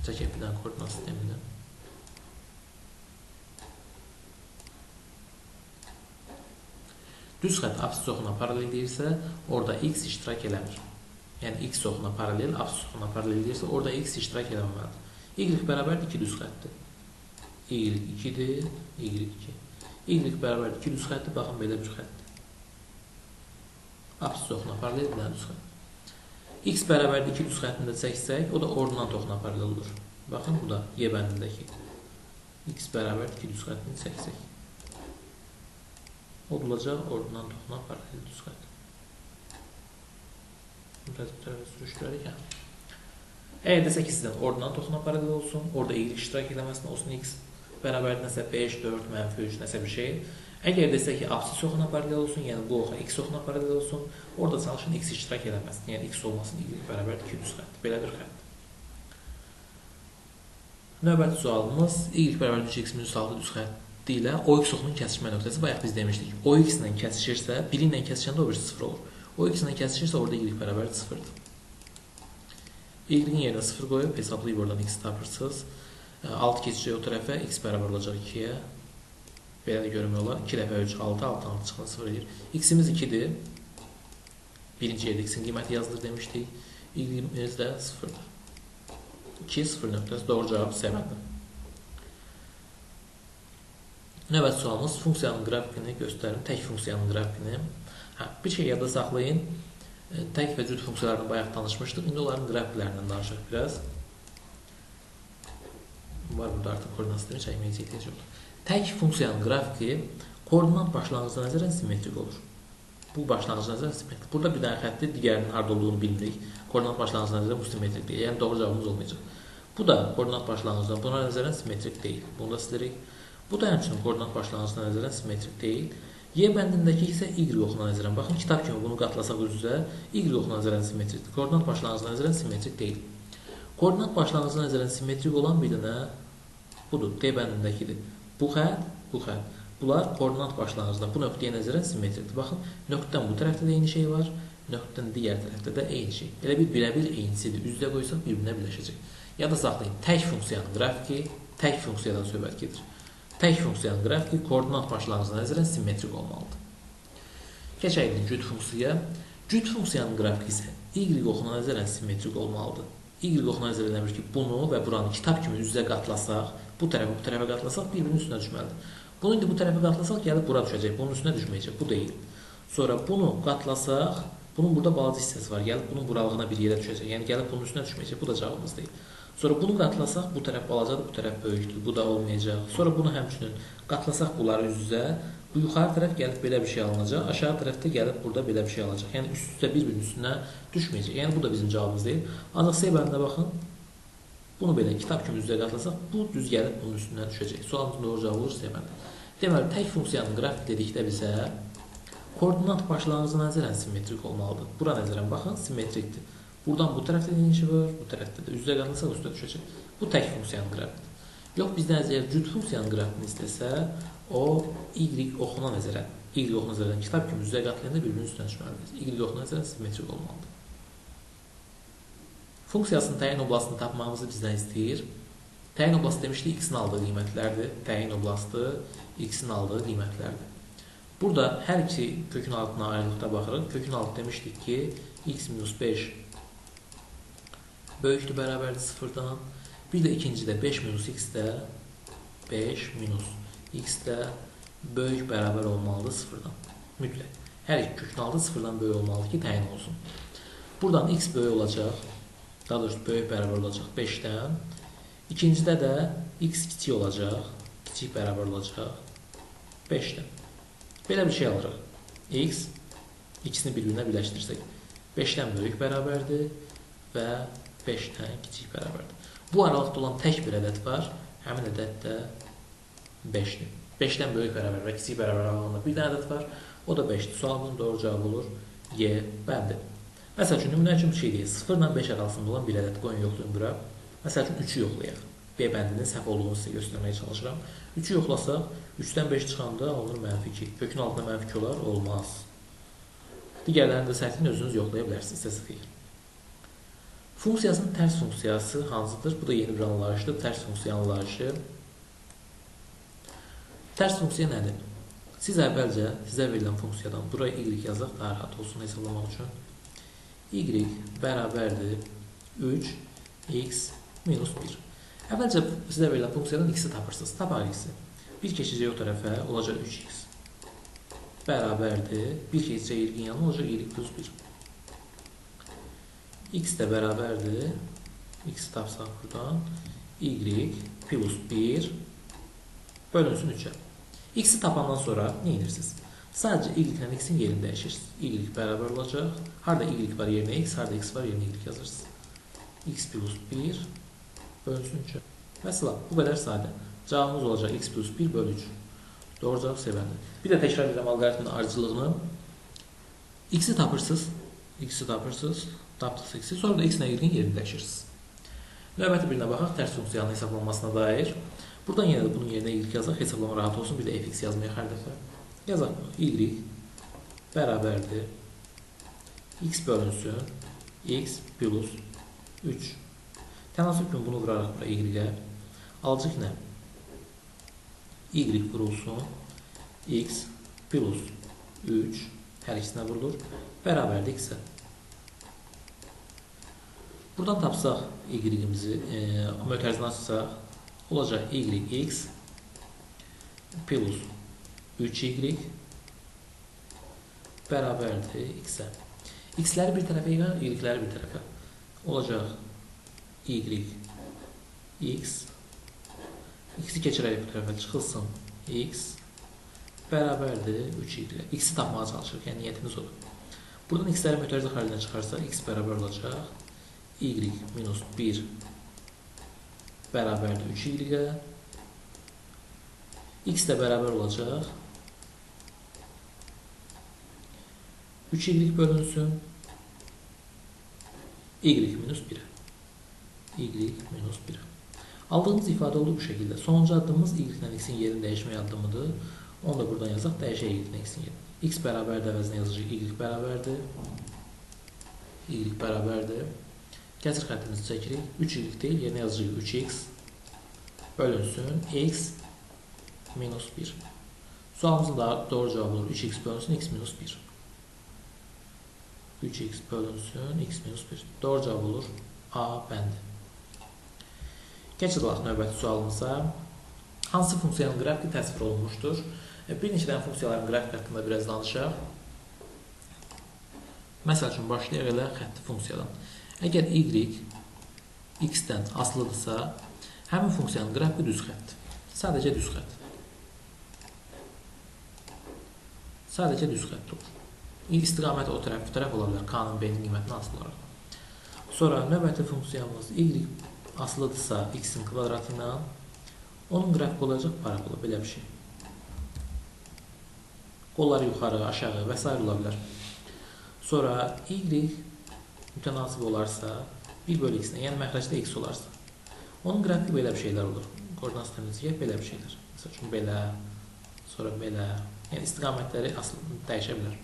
Çəkək bir dənə koordinat sistemini. Düz xətt absis oxuna paralel deyirsə, orada x iştirak eləmir. Yəni x oxuna paralel, absis oxuna paralel deyirsə, orada x iştirak eləməməlidir. Y bərabər 2 düz xəttdir. Y 2-dir, Y 2. Y bərabər 2 düz xəttdir, baxın belə bir xəttdir. Absis oxuna paralel bir dənə düz xətt. X bərabər 2 düz xəttində çəksək, o da ordinat oxuna paralel olur. Baxın, bu da Y bəndindəki. X bərabər 2 düz xəttini çəksək. O da olacaq ordinat oxuna paralel düz xətt. Biraz bir tərəfə sürüşdürərək. Əgər desək ki, sizdən ordinat oxuna paralel olsun, orada Y iştirak eləməsin, olsun X bərabər nəsə 5, 4, mənfi 3, nəsə bir şey. Əgər desək ki, absis oxuna paralel olsun, yəni bu oxa X oxuna paralel olsun, orada çalışın X iştirak eləməsin. Yəni X olmasın, Y bərabər 2 düz xətt. Belə bir xətt. Növbəti sualımız Y bərabər 3x minus 6 düz xətti ilə OX oxunun kəsişmə nöqtəsi. Bayaq biz demişdik, OX ilə kəsişirsə, 1 ilə kəsişəndə o birisi 0 olur. OX ilə kəsişirsə, orada Y bərabər 0-dır. Y-in yerinə 0 qoyub, hesablayıb oradan X tapırsınız. 6 keçəcək o tərəfə, X bərabər olacaq 2-yə. Belə də görmək olar. 2 dəfə 3, 6, 6 çıxını 0 edir. X-imiz 2-dir. Birinci yerdə X-in qiyməti yazılır demişdik. Y-imiz də 0-dır. 2, 0 nöqtəsi doğru cavab C bəndi. Növbəti sualımız funksiyanın qrafikini göstərin. Tək funksiyanın qrafikini. Bir şey yadda saxlayın. Tək və cüt funksiyalarını bayaq danışmışdıq. İndi onların qrafiklərindən danışaq biraz. Var burada artıq koordinat sistemi çəkməyə ehtiyac yoxdur. Tək funksiyanın qrafiki koordinat başlanğıcına nəzərən simmetrik olur. Bu başlanğıcına nəzərən simmetrik. Burada bir dənə xətti digərinin harda olduğunu bilmirik. Koordinat başlanğıcına nəzərən bu simmetrik deyil. Yəni doğru cavabımız olmayacaq. Bu da koordinat başlanğıcına buna nəzərən simmetrik deyil. Bunu da silirik. Bu da həmçinin koordinat başlanğıcına nəzərən simmetrik deyil. Y bəndindəki isə Y oxuna nəzərən. Baxın, kitab kimi bunu qatlasaq üz-üzə Y oxuna nəzərən simmetrikdir. Koordinat başlanğıcına nəzərən simmetrik deyil. Koordinat başlanğıcına nəzərən simmetrik olan bir dənə budur. D bəndindəkidir. Bu xətt, bu xətt. Bunlar koordinat başlanğıcında bu nöqtəyə nəzərən simmetrikdir. Baxın, nöqtədən bu tərəfdə də eyni şey var, nöqtədən digər tərəfdə də eyni şey. Elə bir birə-bir eynisidir. Üzdə qoysaq bir-birinə birləşəcək. Yada saxlayın, tək funksiyanın qrafiki tək funksiyadan söhbət gedir. Tək funksiyanın qrafiki koordinat başlanğıcına nəzərən simmetrik olmalıdır. Keçək cüt funksiyaya. Cüt funksiyanın qrafiki isə Y oxuna nəzərən simmetrik olmalıdır. Y oxuna nəzərən eləmir ki, bunu və buranı kitab kimi üz-üzə qatlasaq, bu tərəfə qatlasaq bir-birinin üstünə düşməlidir. Bunu indi bu tərəfə qatlasaq gəlib bura düşəcək, bunun üstünə düşməyəcək. Bu deyil. Sonra bunu qatlasaq, bunun burada balaca hissəsi var. Gəlib bunun buralığına bir yerə düşəcək. Yəni gəlib bunun üstünə düşməyəcək. Bu da cavabımız deyil. Sonra bunu qatlasaq, bu tərəf balacadır, bu tərəf böyükdür. Bu da olmayacaq. Sonra bunu həmçinin qatlasaq bunları üz-üzə, bu yuxarı tərəf gəlib belə bir şey alınacaq. Aşağı tərəfdə gəlib burada belə bir şey alacaq. Yəni üst-üstə bir-birinin üstünə düşməyəcək. Yəni bu da bizim cavabımız deyil. Ancaq C bəndinə baxın. Bunu belə kitab kimi üzrə qatlasaq, bu düz gəlib bunun üstündən düşəcək. Sualımızın doğru cavabı olur C bəndi. Deməli, tək funksiyanın qrafik dedikdə bizə koordinat başlanğıcı nəzərən simmetrik olmalıdır. Bura nəzərən baxın, simmetrikdir. Buradan bu tərəfdə eniş var, bu tərəfdə də üzrə qatlasaq üstə düşəcək. Bu tək funksiyanın qrafikidir. Yox, bizdən əgər cüt funksiyanın qrafikini istəsə, o y oxuna nəzərən, kitab kimi üzrə qatlayanda bir-birinin üstünə düşməlidir. Y oxuna nəzərən simmetrik olmalıdır. Funksiyasının təyin oblastını tapmamızı bizdən istəyir. Təyin oblastı demişdik, x-in aldığı qiymətlərdir. Təyin oblastı x-in aldığı qiymətlərdir. Burada hər iki kökün altına ayrılıqda baxırıq. Kökün altı demişdik ki, x minus 5 böyükdür, bərabərdir 0-dan. Bir də ikincidə 5 minus x də 5 minus x də böyük bərabər olmalıdır 0-dan. Mütləq. Hər iki kökün altı 0-dan böyük olmalıdır ki, təyin olsun. Buradan x böyük olacaq. Daha doğrusu böyük bərabər olacaq 5-dən. İkincidə də x kiçik olacaq. Kiçik bərabər olacaq 5-dən. Belə bir şey alırıq. X ikisini bir-birinə birləşdirsək 5-dən böyük bərabərdir və 5-dən kiçik bərabərdir. Bu aralıqda olan tək bir ədəd var. Həmin ədəd də 5-dir. 5-dən böyük bərabər və kiçik bərabər aralığında bir dənə ədəd var. O da 5-dir. Sualımızın doğru cavabı olur Y bəndi. Məsəl üçün, nümunə üçün bir şey deyil. 0 ilə 5 arasında olan bir ədəd qoyun yoxlayın bura. Məsəl üçün 3-ü yoxlayaq. B bəndinin səhv olduğunu sizə göstərməyə çalışıram. 3-ü yoxlasaq, 3-dən 5 çıxanda alınır -2. Kökün altında -2 olar, olmaz. Digərlərini də səhvini özünüz yoxlaya bilərsiniz, istəsə xeyir. Funksiyasının tərs funksiyası hansıdır? Bu da yeni bir anlayışdır. Tərs funksiya anlayışı. Tərs funksiya nədir? Siz əvvəlcə sizə verilən funksiyadan buraya y yazaq, daha rahat olsun hesablamaq üçün. Y bərabərdir 3x minus 1. Əvvəlcə sizə verilən funksiyadan x-i tapırsınız. Tapaq x-i. Bir keçəcək o tərəfə, olacaq 3x. Bərabərdir. Bir keçəcək y-in yanına, olacaq y plus 1. X də bərabərdir. X-i tapsaq buradan. Y plus 1 bölünsün 3-ə. X-i tapandan sonra nə edirsiniz? Sadəcə y ilə x-in yerini dəyişirsiniz. Y bərabər olacaq. Harada y var yerinə x, harada x var yerinə y yazırsınız. X plus 1 bölünsün 3-ə. Mesela bu qədər sadə. Cavabımız olacaq x plus 1 bölü 3. Doğru cavab sevəndir. Bir də təkrar edirəm alqoritmin ardıcılığını. X-i tapırsınız. X-i tapırsınız. Tapdınız x-i. Sonra da x ilə y-in yerini dəyişirsiniz. Növbəti birinə baxaq. Tərs funksiyanın hesablanmasına dair. Buradan yenə də bunun yerinə y yazaq. Hesablama rahat olsun. Bir də fx yazmaya hər dəfə. Yazaq. Y bərabərdir. X bölünsün. X plus 3. Tənasüb kimi bunu vuraraq bura y-ə. Alacaq nə? Y vurulsun. X plus 3 hər ikisinə vurulur. Bərabərdir x-ə. Buradan tapsaq y-imizi, mötərizini açsaq, olacaq yx plus 3y bərabərdir x-ə. X-ləri bir tərəfə yığaq, y-ləri bir tərəfə. Olacaq x x-i keçirək bu tərəfə çıxılsın x bərabərdir 3y. X-i tapmağa çalışırıq, yəni niyyətimiz odur. Buradan x-ləri mötərizə xaricinə çıxarsa x bərabər olacaq y minus 1 bərabərdir 3y. X də bərabər olacaq 3y bölünsün y minus 1'ə. Y minus 1'ə. Aldığımız ifadə oldu bu şəkildə. Sonuncu addımımız y ilə x-in yerini dəyişmək addımıdır. Onu da buradan yazaq. Dəyişək y ilə x-in yerini. X bərabərdir əvəzinə yazacaq. Y bərabərdir. Y bərabərdir. Kəsir xəttimizi çəkirik. 3y deyil. Yerinə yazacaq 3x bölünsün x minus 1. Sualımızın da doğru cavabı olur. 3x bölünsün x minus 1. 3x bölünsün x minus 1. Doğru cavab olur A bəndi. Keçid vaxt növbəti sualımıza. Hansı funksiyanın qrafiki təsvir olunmuşdur? Bir neçə dənə funksiyaların qrafik haqqında biraz danışaq. Məsəl üçün, başlayaq elə xətti funksiyadan. Əgər y x-dən asılıdırsa, həmin funksiyanın qrafiki düz xəttdir. Sadəcə düz xətt. Sadəcə düz xətt olur. İstiqaməti o tərəf, bu tərəf ola bilər. K-nın B-nin qiymətinə asılı olaraq. Sonra növbəti funksiyamız y asılıdırsa x-in kvadratı ilə, onun qrafiki olacaq parabola, belə bir şey. Qolları yuxarı, aşağı və s. ola bilər. Sonra y mütənasib olarsa 1 bölü x-dən, yəni məxrəcdə x olarsa, onun qrafiki belə bir şeylər olur. Koordinat sistemində belə bir şeylər. Məsəl üçün belə, sonra belə, yəni istiqamətləri dəyişə bilər.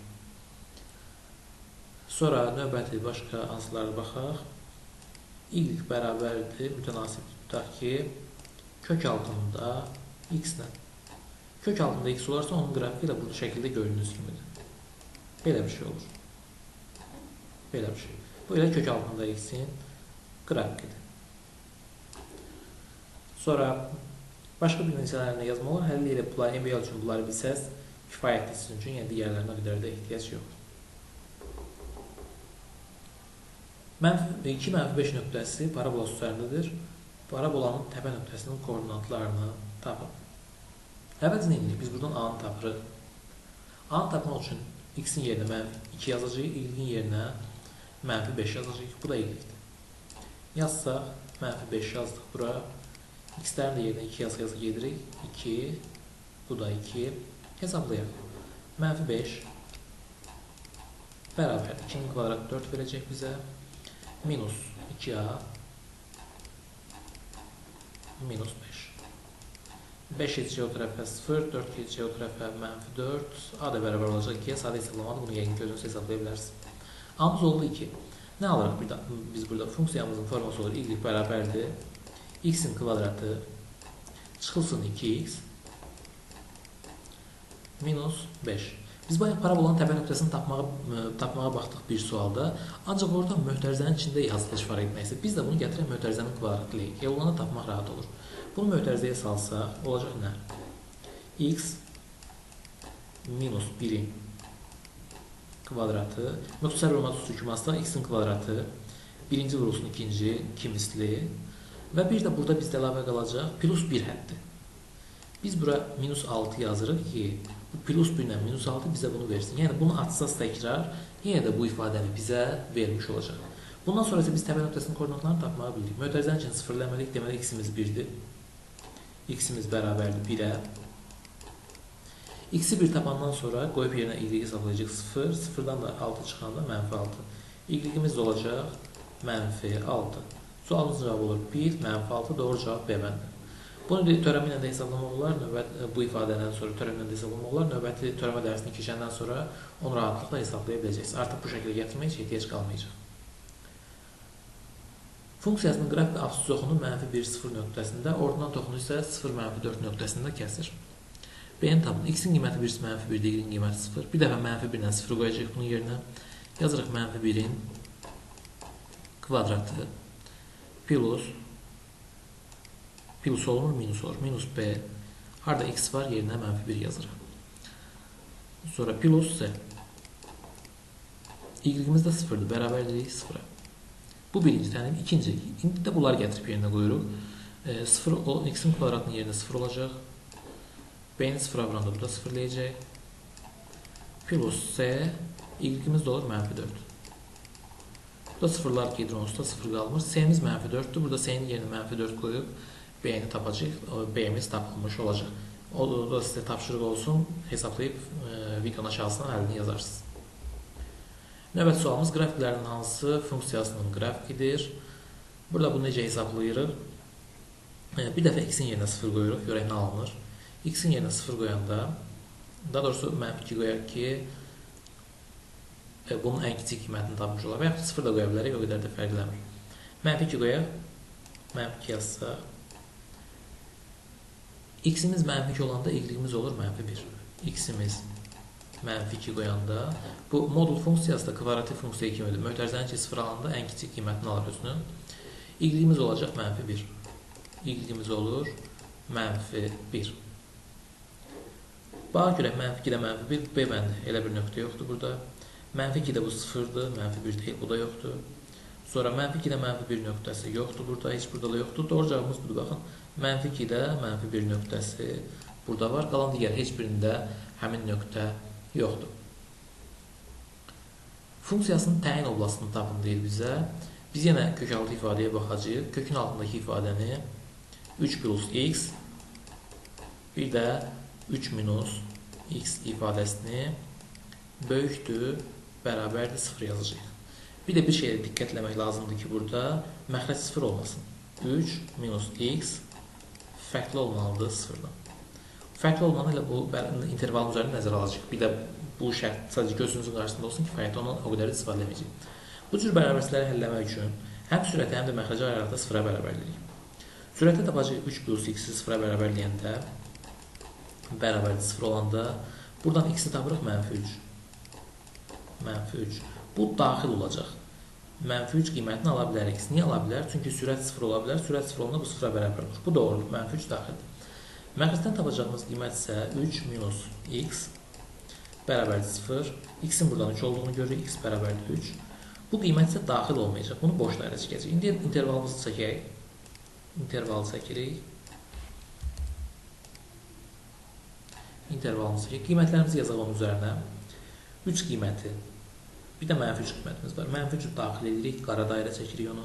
Sonra növbəti başqa hansılara baxaq. Y bərabərdir, mütənasib tutaq ki, kök altında x-lə. Kök altında x olarsa onun qrafiki də bu şəkildə görünür kimidir. Belə bir şey olur. Belə bir şey. Bu elə kök altında x-in qrafikidir. Sonra başqa bir neçələrini yazmaq olar. Həlli ilə bunları MBA üçün bunları bilsəz kifayətli sizin üçün, yəni digərlərinə qədər də ehtiyac yoxdur. 2-5 nöqtəsi parabola üzərindedir. Parabolanın təpə nöqtəsinin koordinatlarını tapın. Əvvəlcə nə edirik? Biz buradan A-nı tapırıq. A-nı tapmaq üçün x-in yerinə -2 yazacağıq, y-in yerinə -5 yazacağıq. Bu da y-dir. Yazsaq, -5 yazdıq bura. X-lərin də yerinə 2 yazı gedirik. 2, bu da 2. Hesablayaq. -5 bərabər 2-nin kvadratı 4 verəcək bizə. Minus 2a minus 5. 5 gedəcək o tərəfə 0, 4 gedəcək o tərəfə -4. A da bərabər olacaq 2-yə. Sadə hesablamadı. Bunu yəqin ki, özünüz hesablaya bilərsiniz. A-mız oldu 2. Nə alırıq biz burada? Funksiyamızın forması olur. Y bərabərdir. X-in kvadratı çıxılsın 2x minus 5. Biz bayaq parabolanın təpə nöqtəsini tapmağa baxdıq bir sualda. Ancaq orada möhtərizənin içində yazılış var etməksə, biz də bunu gətirək möhtərizənin kvadratı ilə. Yolunu tapmaq rahat olur. Bunu möhtərizəyə salsaq, olacaq nə? X minus 1-in kvadratı, müxtəsər olmaq üstü asla x-in kvadratı, birinci vurulsun ikinci, kimisli və bir də burada bizdə əlavə qalacaq plus 1 həddi. Biz bura minus 6 yazırıq ki, bu plus 1 ilə minus 6 bizə bunu versin. Yəni bunu açsaz təkrar, yenə də bu ifadəni bizə vermiş olacaq. Bundan sonra isə biz təpə nöqtəsinin koordinatlarını tapmağı bildik. Möhtərizənin için sıfırlamadık, deməli x-imiz 1-dir. X-imiz bərabərdir 1-ə. X-i 1 tapandan sonra qoyub yerinə y hesablayacaq 0, 0-dan da 6 çıxanda -6. Y-imiz də olacaq -6. Sualımız cavabı olur 1, -6, doğru cavab B bəndi. Bunu törəmi ilə də hesablamaq olar, bu ifadədən sonra törəmi ilə də hesablamaq olar. Növbəti törəmə dərsini keçəndən sonra onu rahatlıqla hesablaya biləcəksiniz. Artıq bu şəkildə gətirmək heç ehtiyac qalmayacaq. Funksiyasının qrafik absis oxunu -1, 0 nöqtəsində, ordinal oxunu isə 0, -4 nöqtəsində kəsir. B-ni tapın. X-in qiyməti 1, -1, y-in qiyməti 0. Bir dəfə -1 ilə 0 qoyacaq bunun yerinə. Yazırıq -1-in kvadratı plus olmur, minus olur. Minus B. Harada x var, yerinə -1 yazırıq. Sonra plus C. Y-imiz də 0-dır. Bərabərdir 0-a. Bu birinci təlim. İkinci. İndi də bunları gətirib yerinə qoyuruq. X-in kvadratının yerinə 0 olacaq. B-ni 0-a vuranda burada 0-layacaq. Plus C. Y-imiz də olur -4. Burada sıfırlar gedir, onsuz da 0 qalmır. C-miz -4'dür. Burada C-nin yerinə -4 qoyub B-ni tapacaq. B-miz tapılmış olacaq. O da sizə tapşırıq olsun. Hesablayıb videonun aşağısına həlini yazarsınız. Növbəti sualımız qrafiklərin hansı funksiyasının qrafikidir? Burada bunu necə hesablayırıq? Bir dəfə x-in yerinə 0 qoyuruq. Görək nə alınır. X-in yerinə 0 qoyanda, daha doğrusu -2 qoyaq ki, bunun ən kiçik qiymətini tapmış olar. Və yaxud 0 da qoya bilərik, o qədər də fərqləmir. -2 qoyaq, -2 yazsaq. X-imiz -2 olanda y-imiz olur -1. X-imiz -2 qoyanda, bu modul funksiyası da kvadratik funksiya kimidir. Möhtərizənin ki 0 alanda ən kiçik qiymətini alır özünün. Y-imiz olacaq -1. Y-imiz olur -1. Bax görək, -2 ilə -1, B bəndi, elə bir nöqtə yoxdur burada. Mənfi 2-də bu 0-dır, mənfi 1 deyil, bu da yoxdur. Sonra mənfi 2-də mənfi 1 nöqtəsi yoxdur burada, heç burada da yoxdur. Doğru cavabımız budur, baxın. Mənfi 2-də mənfi 1 nöqtəsi burada var. Qalan digər heç birində həmin nöqtə yoxdur. Funksiyasının təyin oblasını tapın deyil bizə. Biz yenə kökaltı ifadəyə baxacağıq. Kökün altındakı ifadəni 3 plus x bir də 3 minus x ifadəsini böyükdür, bərabərdir 0 yazacağıq. Bir də bir şeyə diqqət etmək lazımdır ki, burada məxrəc 0 olmasın. 3 minus x fərqli olmalıdır 0-dan. Fərqli olmalı ilə bu intervalın üzərində nəzərə alacaq. Bir də bu şərt sadəcə gözünüzün qarşısında olsun ki, fərqli ondan o qədər istifadə edəcəyik. Bu cür bərabərsizləri həll etmək üçün həm sürəti, həm də məxrəci ayarda 0-a bərabərləyirik. Sürətdə tapacağıq 3 plus x-i 0-a bərabərləyəndə, bərabərdir 0 olanda, buradan x-i tapırıq mənfi 3. Mənfi 3. Bu daxil olacaq. Mənfi 3 qiymətini ala bilərik. Niyə ala bilər? Çünki sürət 0 ola bilər. Sürət 0 olanda bu 0-a bərabər olur. Bu doğrudur. Mənfi 3 daxildir. Məxrəcdən tapacağımız qiymət isə 3 minus x bərabərdir 0. X-in buradan 3 olduğunu görürük. X bərabərdir 3. Bu qiymət isə daxil olmayacaq. Bunu boş dairə çəkəcək. İndi intervalımızı çəkək. İntervalı çəkirik. İntervalımızı çəkək. Qiymətlərimizi yazaq onun üzərinə. 3 qiyməti. Bir də mənfi 3 qiymətimiz var. Mənfi 3 daxil edirik. Qara dairə çəkirik onu.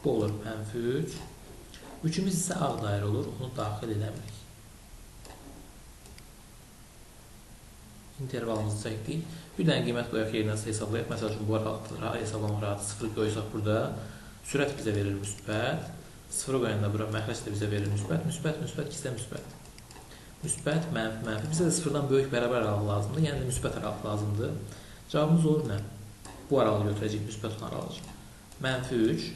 Bu olur mənfi 3. 3-ümüz isə ağ dairə olur. Onu daxil edəmirik. İntervalımızı çəkdik. Bir dənə qiymət qoyaq yerinə hesablayaq. Məsəl üçün, bu arada hesablamaq rahatı 0 qoysaq burada. Sürət bizə verir müsbət. 0 qoyanda bura məxrəc də bizə verir müsbət. Müsbət, müsbət, ikisi də müsbət. Müsbət, mənfi, mənfi. Bizə də 0-dan böyük bərabər aralıq lazımdır. Yəni də müsbət aralıq lazımdır. Cavabımız olur nə? Bu aralığı götürəcək, müsbət olan aralıq. Mənfi 3.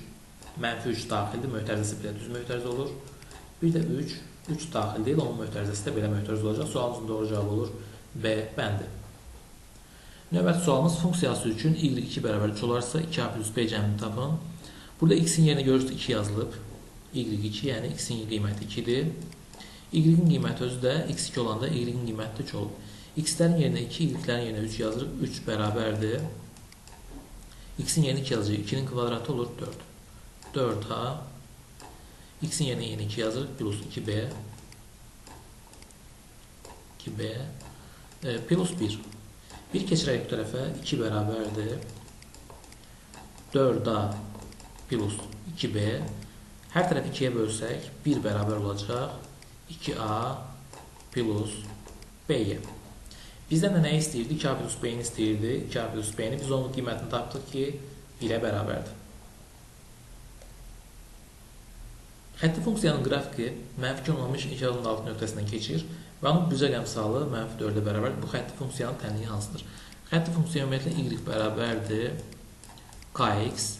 Mənfi 3 daxildir. Möhtərizəsi belə düz möhtərizə olur. Bir də 3. 3 daxil deyil. Onun möhtərizəsi də belə möhtərizə olacaq. Sualımızın doğru cavabı olur B bəndi. Növbəti sualımız funksiyası üçün y2 bərabər 3 olarsa 2a plus b cəmini tapın. Burada x-in yerinə görürsünüz 2 yazılıb. y2, yəni x-in qiyməti 2-dir. Y-in qiyməti özü də x2 olanda y-in qiyməti də 3 olub. X-lərin yerinə 2, y-lərin yerinə 3 yazırıq. 3 bərabərdir. X-in yerinə 2 yazacaq. 2-nin kvadratı olur 4. 4a. X-in yerinə 2 yazırıq. Plus 2b. 2b. Plus 1. 1 keçirək bu tərəfə. 2 bərabərdir. 4a plus 2b. Hər tərəfi 2-yə bölsək 1 bərabər olacaq. 2a plus b-yə. Bizdən də nə istəyirdi? 2a plus b-ni istəyirdi. 2a plus b-ni. Biz onun qiymətini tapdıq ki, 1-ə bərabərdir. Xətti funksiyanın qrafiki mənfi olmamış 2 adımın altı nöqtəsindən keçir və onun büzə əmsalı mənfi 4-ə bərabərdir. Bu xətti funksiyanın tənliyi hansıdır? Xətti funksiya ümumiyyətlə y bərabərdir kx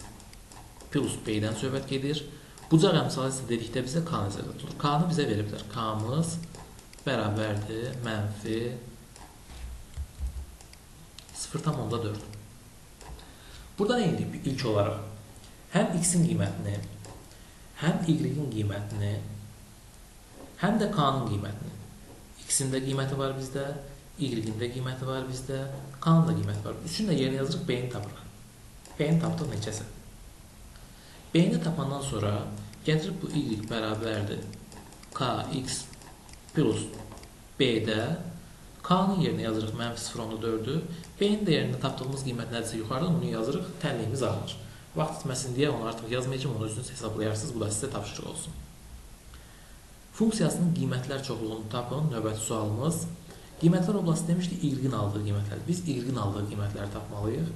plus b-dən söhbət gedir. Bucaq əmsalı isə dedikdə bizə k nəzərdə tutulur. K-nı bizə veriblər. K-mız bərabərdir mənfi 0,4. Burada nə edirik? İlk olaraq həm x-in qiymətini, həm y-in qiymətini, həm də k-nın qiymətini. X-in də qiyməti var bizdə, y-in də qiyməti var bizdə, k-nın da qiyməti var. Üçün də yerinə yazırıq, b-ni tapırıq. B-ni tapdıq neçəsə. B-ni tapandan sonra gətirib bu y bərabərdir kx plus b-də k-nın yerinə yazırıq mənfi 0,4-ü. B-nin də yerinə tapdığımız qiymət nədirsə yuxarıdan bunu yazırıq, tənliyimiz alınır. Vaxt itməsin deyə onu artıq yazmayacağım, onu özünüz hesablayarsınız. Bu da sizə tapşırıq olsun. Funksiyasının qiymətlər çoxluğunu tapın. Növbəti sualımız. Qiymətlər oblasti demişdik, y-in aldığı qiymətlər. Biz y-in aldığı qiymətləri tapmalıyıq.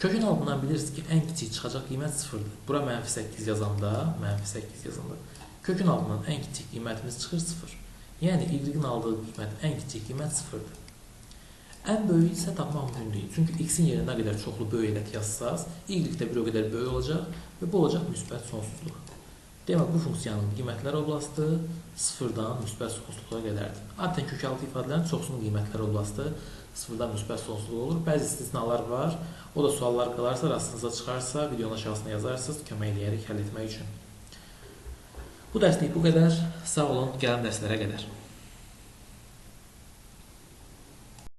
Kökün altından bilirsiniz ki, ən kiçik çıxacaq qiymət 0-dır. Bura mənfi 8 yazanda, kökün altından ən kiçik qiymətimiz çıxır 0. Yəni, y-in aldığı qiymət, ən kiçik qiymət 0-dır. Ən böyük isə tapmaq mümkün deyil. Çünki x-in yerinə nə qədər çoxlu böyük ədəd yazsaz, y də bir o qədər böyük olacaq və bu olacaq müsbət sonsuzluq. Demək, bu funksiyanın qiymətlər oblasti 0-dan müsbət sonsuzluğa qədərdir. Adətən kökaltı ifadələrin çoxsunun qiymətlər oblasti 0-dan müsbət sonsuzluq olur. Bəzi istisnalar var. O da suallar qalarsa, rastınıza çıxarsa, videonun aşağısına yazarsınız, kömək eləyərik həll etmək üçün. Bu dərslik bu qədər. Sağ olun, gələn dərslərə qədər.